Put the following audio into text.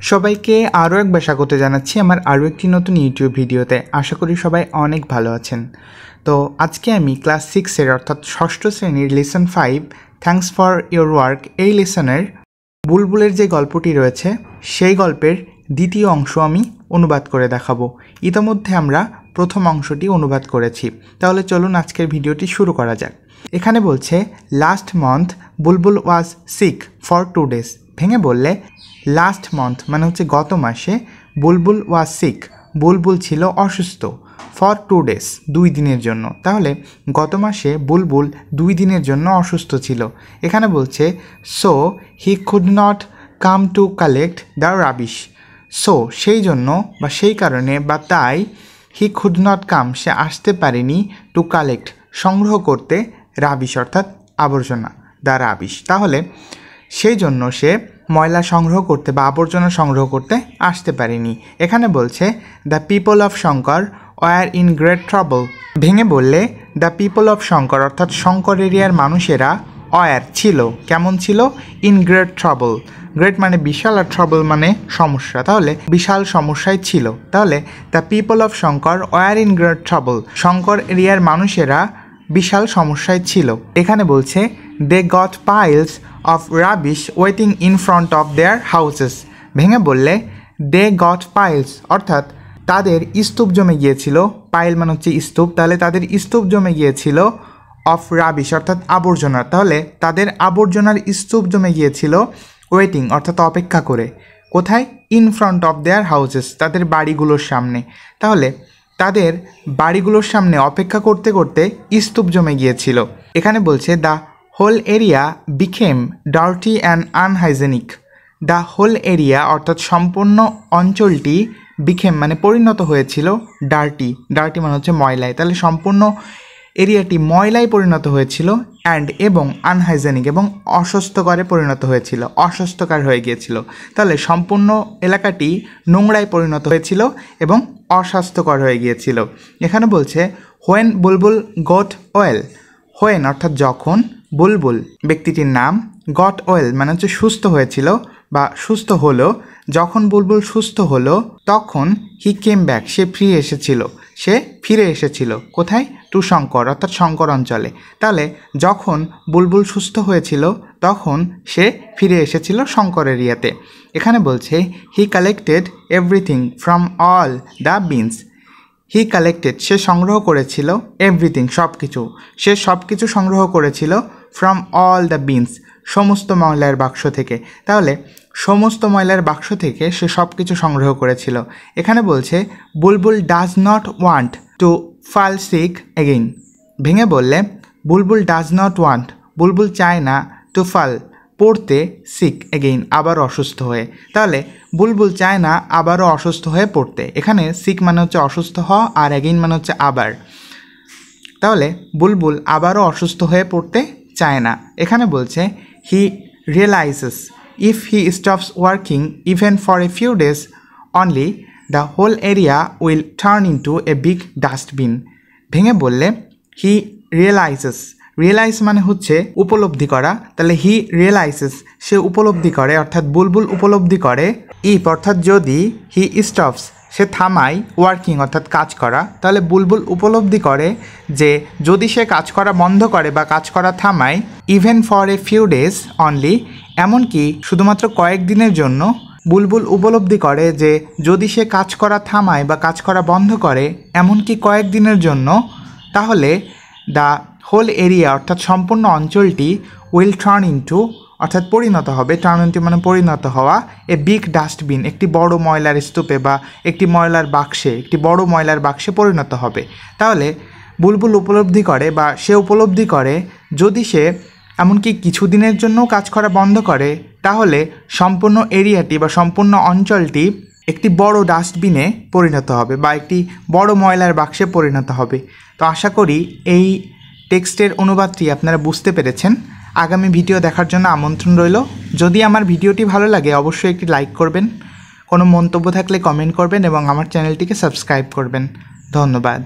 সবাইকে আরও একবার স্বাগত জানাচ্ছি আমার আরও একটি নতুন ইউটিউব ভিডিওতে। আশা করি সবাই অনেক ভালো আছেন। তো আজকে আমি ক্লাস 6-এর অর্থাৎ ষষ্ঠ শ্রেণীর lesson 5 thanks for your work এই লেসনের বুলবুলের যে গল্পটি রয়েছে সেই গল্পের দ্বিতীয় অংশ আমি অনুবাদ করে দেখাবো। ইতিমধ্যে আমরা প্রথম অংশটি অনুবাদ করেছি, তাহলে চলুন আজকের ভিডিওটি শুরু করা যাক। এখানে বলছে last month Bulbul was sick for 2 days। ভেঙে বললে লাস্ট মান্থ মানে হচ্ছে গত মাসে, বুলবুল ওয়াজ সিক বুলবুল ছিল অসুস্থ, ফর 2 days 2 দিনের জন্য। তাহলে গত মাসে বুলবুল 2 দিনের জন্য অসুস্থ ছিল। এখানে বলছে so he could not come to collect the rubbish. So সেই জন্য বা সেই কারণে বা তাই, হি কুড নট কাম সে আসতে পারেনি, টু কালেক্ট সংগ্রহ করতে, রাবিশ অর্থাৎ আবর্জনা, দ্য রাবিশ। তাহলে সেই জন্য সে ময়লা সংগ্রহ করতে বা আবর্জনা সংগ্রহ করতে আসতে পারেনি। এখানে বলছে the people of Shankar were in great trouble. ভেঙে বললে দ্য পিপল অফ শঙ্কর অর্থাৎ শঙ্কর এরিয়ার মানুষেরা ওয়ার ছিল, কেমন ছিল, ইন গ্রেট ট্রাবল। গ্রেট মানে বিশাল আর ট্রাবল মানে সমস্যা, তাহলে বিশাল সমস্যায় ছিল। তাহলে the people of Shankar were in great trouble, Shankar এরিয়ার মানুষেরা বিশাল সমস্যায় ছিল। এখানে বলছে they got piles of rubbish waiting in front of their houses. ভেঙে বললে দে গট পাইলস অর্থাৎ তাদের স্তূপ জমে গিয়েছিল, পাইল মানে হচ্ছে স্তূপ, তাহলে তাদের স্তূপ জমে গিয়েছিল, অফ রাবিশ অর্থাৎ আবর্জনা, তাহলে তাদের আবর্জনার স্তূপ জমে গিয়েছিল, ওয়েটিং অর্থাৎ অপেক্ষা করে, কোথায়, in front of their houses তাদের বাড়িগুলোর সামনে। তাহলে তাদের বাড়িগুলোর সামনে অপেক্ষা করতে করতে স্তূপ জমে গিয়েছিল। এখানে বলছে the whole area became dirty and unhygienic. The whole area অর্থাৎ সম্পূর্ণ অঞ্চলটি, বিকেম মানে পরিণত হয়েছিল, ডার্টি, ডার্টি মানে হচ্ছে ময়লায়, তাহলে সম্পূর্ণ এরিয়াটি ময়লায় পরিণত হয়েছিল, অ্যান্ড এবং আনহাইজেনিক এবং অস্বাস্থ্যকরে পরিণত হয়েছিল, অস্বাস্থ্যকর হয়ে গিয়েছিল। তাহলে সম্পূর্ণ এলাকাটি নোংরায় পরিণত হয়েছিল এবং অস্বাস্থ্যকর হয়ে গিয়েছিল। এখানে বলছে when Bulbul goat well. When অর্থাৎ যখন, বুলবুল ব্যক্তিটির নাম, গট ওয়েল মানে হচ্ছে সুস্থ হয়েছিল বা সুস্থ হলো, যখন বুলবুল সুস্থ হলো তখন হি কেম ব্যাক সে ফিরে এসেছিল, কোথায়, টু শঙ্কর অর্থাৎ শঙ্কর অঞ্চলে। তাহলে যখন বুলবুল সুস্থ হয়েছিল তখন সে ফিরে এসেছিল শঙ্কর এরিয়াতে। এখানে বলছে he collected everything from all the bins. He collected সে সংগ্রহ করেছিল, এভরিথিং সব কিছু সংগ্রহ করেছিল, ফ্রম অল দ্য বিনস সমস্ত ময়লার বাক্স থেকে। তাহলে সমস্ত ময়লার বাক্স থেকে সে সব কিছু সংগ্রহ করেছিল। এখানে বলছে বুলবুল ডাজ নট ওয়ান্ট টু ফাল সিক এগেইন। ভেঙে বললে বুলবুল ডাজ নট ওয়ান্ট বুলবুল চায় না, টু ফাল পড়তে, সিক এগেইন আবারও অসুস্থ হয়ে। তাহলে বুলবুল চায় না আবারও অসুস্থ হয়ে পড়তে। এখানে সিক মানে হচ্ছে অসুস্থ হওয়া আর এগেইন মানে হচ্ছে আবার, তাহলে বুলবুল আবারও অসুস্থ হয়ে পড়তে চায় না। এখানে বলছে he realizes if he stops working even for a few days only, the whole area will turn into a big dustbin. ভেঙে বললে হি রিয়েলাইজ মানে হচ্ছে উপলব্ধি করা, তাহলে হি রিয়েলাইজেস সে উপলব্ধি করে অর্থাৎ বুলবুল উপলব্ধি করে, ইফ অর্থাৎ যদি, হি স্টপস সে থামায়, ওয়ার্কিং অর্থাৎ কাজ করা, তাহলে বুলবুল উপলব্ধি করে যে যদি সে কাজ করা বন্ধ করে বা কাজ করা থামায়, even for a few days only এমনকি শুধুমাত্র কয়েকদিনের জন্য, বুলবুল উপলব্ধি করে যে যদি সে কাজ করা থামায় বা কাজ করা বন্ধ করে এমনকি কয়েকদিনের জন্য, তাহলে দ্য হোল এরিয়া অর্থাৎ সম্পূর্ণ অঞ্চলটি, উইল টার্ন ইন্টু অর্থাৎ পরিণত হবে, টার্ন ইন্টু মানে পরিণত হওয়া, এ বিগ ডাস্টবিন একটি বড় ময়লার স্তূপে বা একটি বড় ময়লার বাক্সে পরিণত হবে। তাহলে বুলবুল উপলব্ধি করে বা সে উপলব্ধি করে যদি সে এমনকি কিছুদিনের জন্যও কাজ করা বন্ধ করে তাহলে সম্পূর্ণ এরিয়াটি বা সম্পূর্ণ অঞ্চলটি একটি বড় ডাস্টবিনে পরিণত হবে বা একটি বড় ময়লার বাক্সে পরিণত হবে। তো আশা করি এই টেক্সটের অনুবাদটি আপনারা বুঝতে পেরেছেন। আগামী ভিডিও দেখার জন্য আমন্ত্রণ রইল। যদি আমার ভিডিওটি ভালো লাগে অবশ্যই একটি লাইক করবেন, কোনো মন্তব্য থাকলে কমেন্ট করবেন এবং আমার চ্যানেলটিকে সাবস্ক্রাইব করবেন। ধন্যবাদ।